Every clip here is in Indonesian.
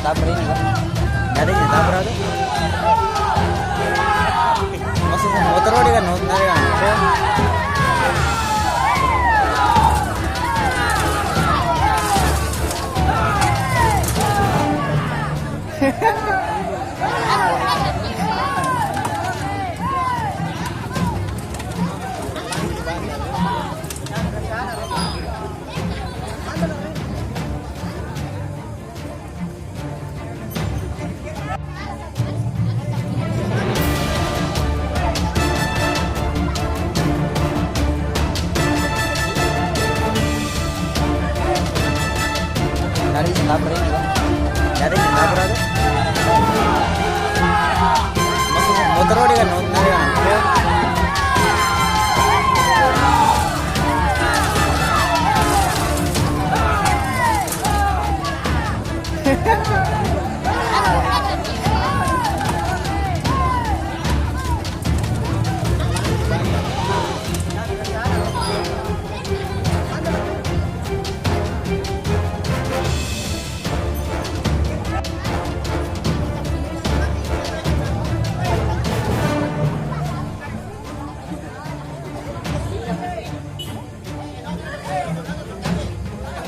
nyetabrak ini kan? Nggak ada yang nyetabrak tuh. Maksudnya motor lo kan, motor kan? Dari nyetabrak ini kan? Dari nyetabrak tuh. Maksudnya motor lo kan, motor kan?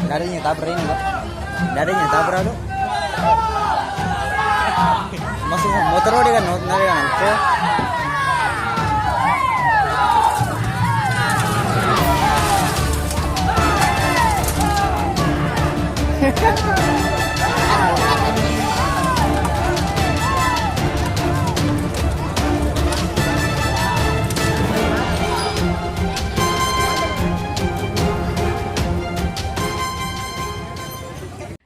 Nggak ada yang nyetabrak ini kan? Nggak ada yang nyetabrak tuh. Maksudnya motor lo kan, motor kan?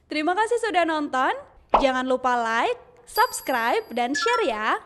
Terima kasih sudah nonton. Jangan lupa like, subscribe, dan share ya.